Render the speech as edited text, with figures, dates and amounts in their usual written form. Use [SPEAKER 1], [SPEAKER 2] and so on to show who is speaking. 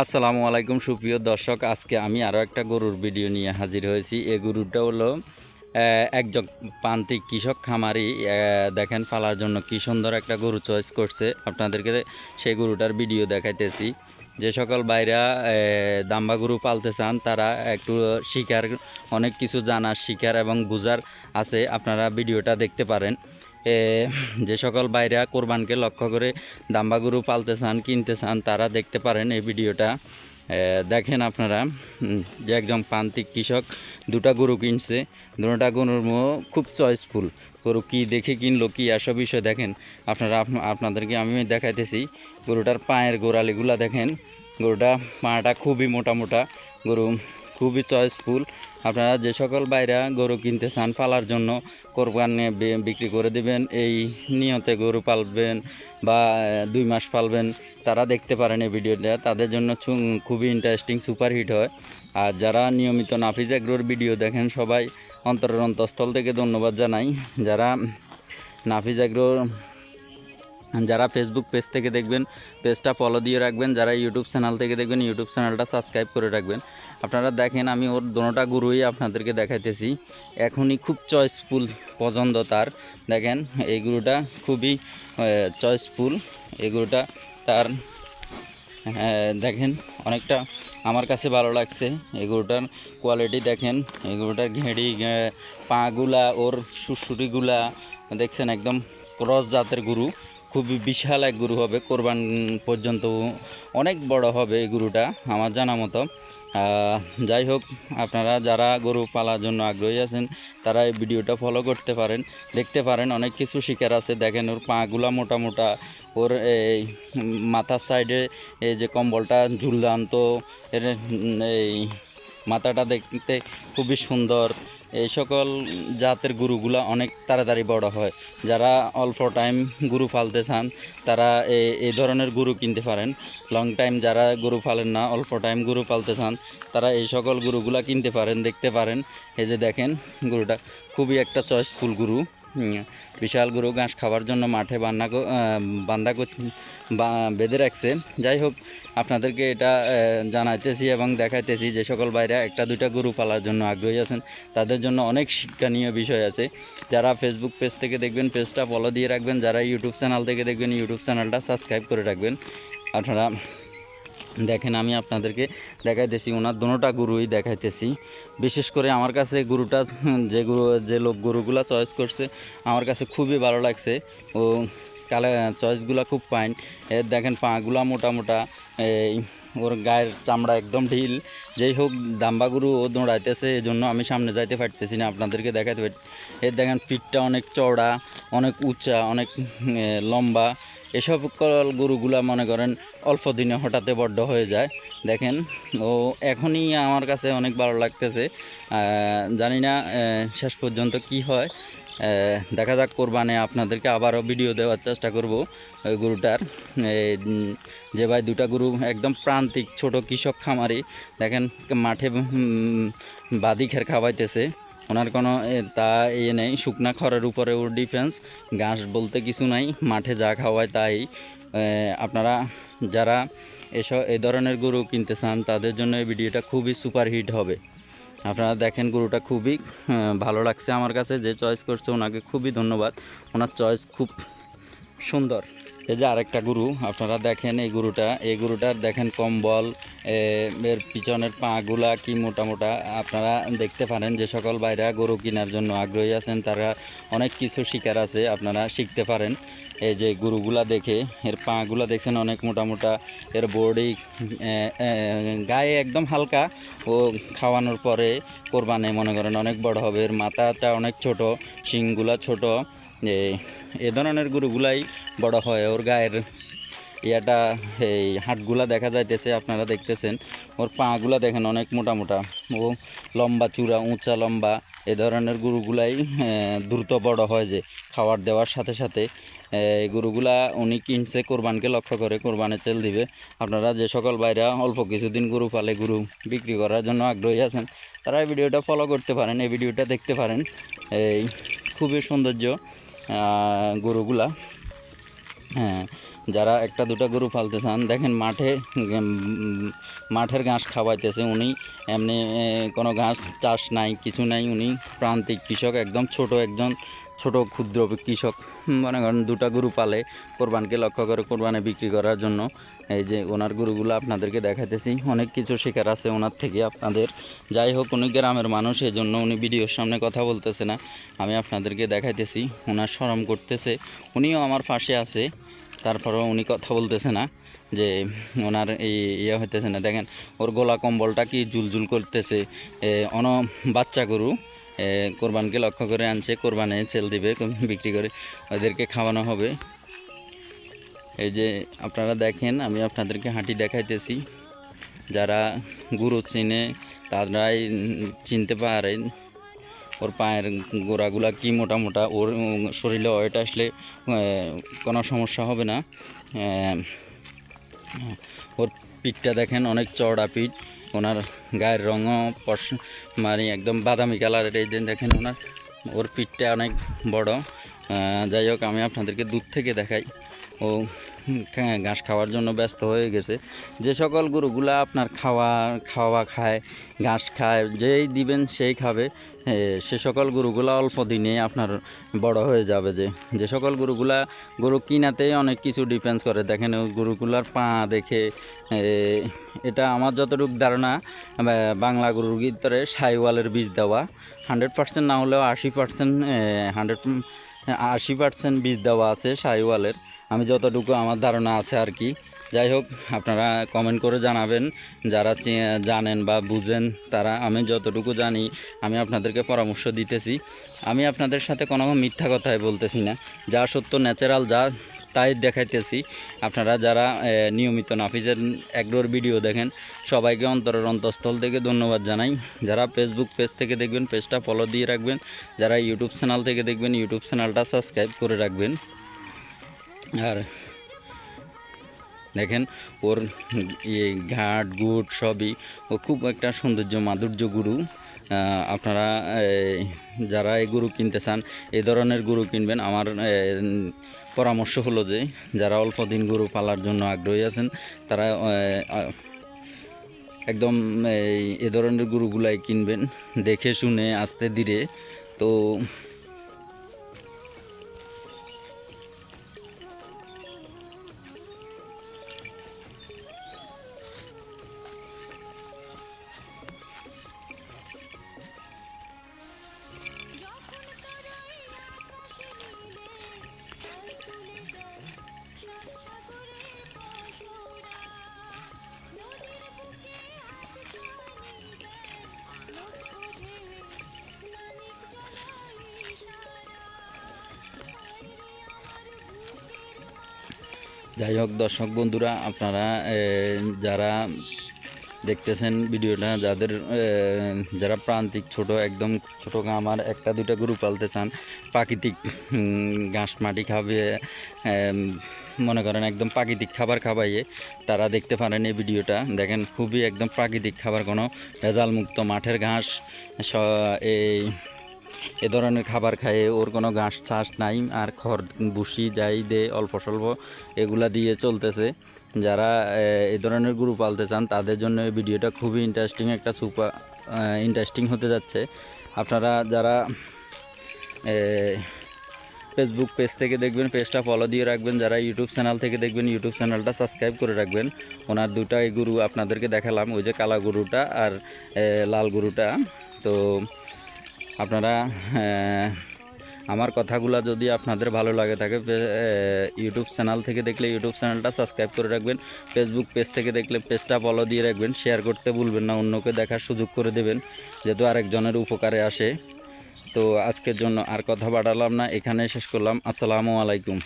[SPEAKER 1] আসসালামু আলাইকুম সুপ্রিয় দর্শক, আজকে আমি আরও একটা গরুর ভিডিও নিয়ে হাজির হয়েছি। এই গরুটা হলো একজন প্রান্তিক কৃষক খামারি দেখেন পালার জন্য কি সুন্দর একটা গরু চয়েস করছে। আপনাদেরকে সেই গরুটার ভিডিও দেখাইতেছি। যে সকল বাইরা দাম্বা গরু পালতে চান তারা একটু শিকার, অনেক কিছু জানার শিকার এবং বুঝার আছে, আপনারা ভিডিওটা দেখতে পারেন। যে সকল বাইরা কোরবানকে লক্ষ্য করে দাম্বা গরু পালতে চান, কিনতে চান, তারা দেখতে পারেন এই ভিডিওটা। দেখেন আপনারা যে একজন প্রান্তিক কৃষক দুটা গরু কিনছে, দুটা গরুর খুব চয়েসফুল। গরু কি দেখে কিনলো, কি এসব বিষয় দেখেন আপনারা। আপনাদেরকে আমি দেখাইতেছি গরুটার পায়ের গোড়ালিগুলা দেখেন। গরুটা পাটা খুবই মোটা মোটা, গরু খুবই চয়েসফুল। আপনারা যে সকল বাইরা গরু কিনতে চান পালার জন্য, কোরবানি বিক্রি করে দিবেন এই নিয়তে গরু পালবেন বা 2 মাস পালবেন, তারা দেখতে পারেন এই ভিডিওটা। তাদের জন্য খুবই ইন্টারেস্টিং, সুপারহিট হয়। আর যারা নিয়মিত নাফিজ এগ্রোর ভিডিও দেখেন সবাই অন্তরের অন্তঃস্থল থেকে ধন্যবাদ জানাই। যারা নাফিজ এগ্রো যারা ফেসবুক পেজ থেকে দেখবেন পেজটা ফলো দিয়ে রাখবেন, যারা ইউটিউব চ্যানেল থেকে দেখবেন ইউটিউব চ্যানেলটা সাবস্ক্রাইব করে রাখবেন। আপনারা দেখেন আমি ওর দোনোটা গরুই আপনাদেরকে দেখাইতেছি। এখনই খুব চয়েসফুল পছন্দ তার। দেখেন এই গরুটা খুবই চয়েসফুল। এই গরুটা তার দেখেন অনেকটা আমার কাছে ভালো লাগছে। এই গরুটার কোয়ালিটি দেখেন, এই গরুটার ঘেঁড়ি পাগুলা, ওর সুসুরিগুলা দেখছেন, একদম ক্রস জাতের গরু। খুবই বিশাল এক গরু হবে, কোরবান পর্যন্ত অনেক বড় হবে এই গরুটা আমার জানা মতো। যাই হোক, আপনারা যারা গরু পালার জন্য আগ্রহী আছেন তারা এই ভিডিওটা ফলো করতে পারেন, দেখতে পারেন, অনেক কিছু শিকার আছে। দেখেন ওর পাগুলা মোটা মোটা, ওর এই মাথার সাইডে এই যে কম্বলটা ঝুলদান্ত, এর এই মাথাটা দেখতে খুবই সুন্দর। এই সকল জাতের গরুগুলা অনেক তাড়াতাড়ি বড় হয়। যারা অল্প টাইম গরু পালতে চান তারা এই ধরনের গরু কিনতে পারেন। লং টাইম যারা গরু পালেন না, অল্প টাইম গরু পালতে চান, তারা এই সকল গরুগুলা কিনতে পারেন, দেখতে পারেন। এই যে দেখেন গরুটা খুবই একটা চয়েসফুল গরু, বিশাল গরু। ঘাস খাওয়ার জন্য মাঠে বান্ধা বেঁধে রাখছে। যাই হোক, আপনাদেরকে এটা জানাইতেছি এবং দেখাইতেছি। যে সকল বাইরে একটা দুইটা গরু পালার জন্য আগ্রহী আছেন তাদের জন্য অনেক শিক্ষণীয় বিষয় আছে। যারা ফেসবুক পেজ থেকে দেখবেন পেজটা ফলো দিয়ে রাখবেন, যারা ইউটিউব চ্যানেল থেকে দেখবেন ইউটিউব চ্যানেলটা সাবস্ক্রাইব করে রাখবেন। আপনারা দেখেন আমি আপনাদেরকে দেখাইতেছি, ওনার দোনোটা গরুই দেখাইতেছি। বিশেষ করে আমার কাছে গরুটা যে লোক গরুগুলা চয়েস করছে আমার কাছে খুবই ভালো লাগছে। ও চয়েসগুলো খুব ফাইন। এর দেখেন পাগুলা মোটা মোটা, এই ওর গায়ের চামড়া একদম ঢিল। যেই হোক, দাম্বা গরু ও দৌড়াইতেছে, এই জন্য আমি সামনে যাইতে পারতেছি না, আপনাদেরকে দেখাতে পারি। এর দেখেন পিঠটা অনেক চওড়া, অনেক উঁচা, অনেক লম্বা। এসব গরুগুলা মনে করেন অল্প দিনে হঠাৎ বড্ড হয়ে যায়। দেখেন ও এখনই আমার কাছে অনেক ভালো লাগতেছে। জানি না শেষ পর্যন্ত কি হয়, দেখা যাক। কোরবানে আপনাদেরকে আবারও ভিডিও দেওয়ার চেষ্টা করব ওই গরুটার। যে ভাই দুটা গরু একদম প্রান্তিক ছোট কৃষক খামারি, দেখেন মাঠে বাদি খের খাওয়াইতেছে। ওনার কোনো তা নেই, শুকনা খড়ের উপরে ওর ডিফেন্স, ঘাস বলতে কিছু নাই, মাঠে যা খাওয়ায় তাই। আপনারা যারা এই ধরনের গরু কিনতে চান তাদের জন্য এই ভিডিওটা খুবই সুপারহিট হবে। আপনারা দেখেন গরুটা খুবই ভালো লাগছে আমার কাছে। যে চয়েস করছে ওনাকে খুবই ধন্যবাদ, ওনার চয়েস খুব সুন্দর। এই যে আরেকটা গরু আপনারা দেখেন, এই গরুটার দেখেন কম্বল, এর পিছনের পাগুলা কি মোটা মোটা। আপনারা দেখতে পারেন যে সকল বাইরা গরু কেনার জন্য আগ্রহী আছেন তারা অনেক কিছু শিকার আছে, আপনারা শিখতে পারেন। এই যে গরুগুলা দেখে, এর পাগুলা দেখছেন অনেক মোটা মোটা, এর বডি গায়ে একদম হালকা। ও খাওয়ানোর পরে কোরবানে মনে করেন অনেক বড় হবে। এর মাথাটা অনেক ছোট, শিংগুলা ছোট। এ ধরনের গরুগুলাই বড় হয়। ওর গায়ের ইয়াটা, এই হাটগুলা দেখা যাইতেছে, আপনারা দেখতেছেন। ওর পাগুলা দেখেন অনেক মোটা মোটা, ও লম্বা চূড়া, উঁচা লম্বা। এ ধরনের গরুগুলাই দ্রুত বড় হয় যে খাবার দেওয়ার সাথে সাথে। এই গরুগুলা উনি কিনছে কোরবানকে লক্ষ্য করে, কোরবানে চেল দিবে। আপনারা যে সকল বাইরা অল্প কিছুদিন গরু পালে, গরু বিক্রি করার জন্য আগ্রহী আছেন, তারা এই ভিডিওটা ফলো করতে পারেন, এই ভিডিওটা দেখতে পারেন। এই খুবই সৌন্দর্য গরুগুলা। হ্যাঁ, যারা একটা দুটা গরু পালতে চান, দেখেন মাঠের ঘাস খাওয়াইতেছে উনি, এমনি কোনো ঘাস চাষ নাই, কিছু নাই। উনি প্রান্তিক কৃষক, একদম ছোট ক্ষুদ্র কৃষক। মনে করেন দুটা গরু পালে কোরবানকে লক্ষ্য করে, কোরবানে বিক্রি করার জন্য। এই যে ওনার গরুগুলো আপনাদেরকে দেখাইতেছি, অনেক কিছু শেখার আছে ওনার থেকে আপনাদের। যাই হোক, উনি গ্রামের মানুষ, এই জন্য উনি ভিডিওর সামনে কথা বলতেছে না, আমি আপনাদেরকে দেখাইতেছি। ওনার শরম করতেছে, উনিও আমার পাশে আছে, তারপরেও উনি কথা বলতেছে না, যে ওনার এই ইয়ে হইতেছে না। দেখেন ওর গলা কম্বলটা কি জুলজুল করতেছে। বাচ্চা গরু কোরবানকে লক্ষ্য করে আনছে, কোরবানে সেল দিবে, বিক্রি করে ওদেরকে খাওয়ানো হবে। এই যে আপনারা দেখেন, আমি আপনাদেরকে হাঁটি দেখাইতেছি। যারা গরু চিনে তারাই চিনতে পারেন ওর পায়ের গোড়াগুলা কি মোটা মোটা, ওর শরীরে ওয়েট আসলে কোনো সমস্যা হবে না। ওর পিঠটা দেখেন, অনেক চওড়া পিঠ। ওনার গায়ের রঙও মানে একদম বাদামি কালারের। এই যে দেখেন ওর পিঠটা অনেক বড়। যাই হোক, আমি আপনাদেরকে দূর থেকে দেখাই। ও ঘাস খাওয়ার জন্য ব্যস্ত হয়ে গেছে। যে সকল গরুগুলা আপনার খাওয়া খায়, ঘাস খায়, যেই দিবেন সেই খাবে, সে সকল গরুগুলা অল্প দিনে আপনার বড় হয়ে যাবে। যে সকল গরু কিনাতেই অনেক কিছু ডিফেন্স করে। দেখেন ওই গরুগুলার পা দেখে, এটা আমার যতটুকু ধারণা, বাংলা গরুর ভিতরে সাইওয়ালের বীজ দেওয়া 100% না হলেও 80% বীজ দেওয়া আছে সাইওয়ালের, আমি যতটুকু আমার ধারণা আছে আর কি। যাই হোক, আপনারা কমেন্ট করে জানাবেন যারা জানেন বা বুঝেন তারা। আমি যতটুকু জানি আমি আপনাদেরকে পরামর্শ দিতেছি। আমি আপনাদের সাথে কোনো মিথ্যা কথাই বলতেছি না, যা সত্য ন্যাচারাল যা তাই দেখাইতেছি। আপনারা যারা নিয়মিত নাফিজের এগ্রোর ভিডিও দেখেন, সবাইকে অন্তরের অন্তঃস্থল থেকে ধন্যবাদ জানাই। যারা ফেসবুক পেজ থেকে দেখবেন, পেজটা ফলো দিয়ে রাখবেন। যারা ইউটিউব চ্যানেল থেকে দেখবেন, ইউটিউব চ্যানেলটা সাবস্ক্রাইব করে রাখবেন। আর দেখেন ওর ঘাট গুট সবই, ও খুব একটা মাধুর্য গরু। আপনারা যারা এই গরু কিনতে চান, এই ধরনের গরু কিনবেন। আমার পরামর্শ হলো যে যারা অল্প দিন গরু পালার জন্য আগ্রহী আছেন, তারা একদম এই ধরনের গরুগুলাই কিনবেন, দেখে শুনে আস্তে ধীরে। তো যাই হোক, দর্শক বন্ধুরা, আপনারা যারা দেখতেছেন ভিডিওটা, যারা প্রান্তিক একদম ছোট আমার একটা দুইটা গরু পালতে চান, প্রাকৃতিক ঘাস মাটি খাবে, মনে করেন একদম প্রাকৃতিক খাবার খাওয়াইয়ে, তারা দেখতে পারেন এই ভিডিওটা। দেখেন খুবই একদম প্রাকৃতিক খাবার, কোনো ভেজাল মুক্ত মাঠের ঘাস, এ ধরনের খাবার খায়। ওর কোনো ঘাস চাষ নাই, আর খড় ভুসি যাই দে অল্প স্বল্প এগুলা দিয়ে চলতেছে। যারা এই ধরনের গরু পালতে চান তাদের জন্য এই ভিডিওটা খুবই একটা ইন্টারেস্টিং হতে যাচ্ছে। আপনারা যারা ফেসবুক পেজ থেকে দেখবেন, পেজটা ফলো দিয়ে রাখবেন। যারা ইউটিউব চ্যানেল থেকে দেখবেন, ইউটিউব চ্যানেলটা সাবস্ক্রাইব করে রাখবেন। ওনার দুটা এই গরু আপনাদেরকে দেখালাম, ওই যে কালা গরুটা আর লাল গরুটা। তো আপনারা আমার কথাগুলো যদি আপনাদের ভালো লাগে থাকে, ইউটিউব চ্যানেল থেকে দেখলে ইউটিউব চ্যানেলটা সাবস্ক্রাইব করে রাখবেন। ফেসবুক পেজ থেকে দেখলে পেজটা ফলো দিয়ে রাখবেন। শেয়ার করতে ভুলবেন না, অন্যকে দেখার সুযোগ করে দেবেন, যেহেতু আরেকজনের উপকারে আসে। তো আজকের জন্য আর কথা বাড়ালাম না, এখানে শেষ করলাম। আসসালামু আলাইকুম।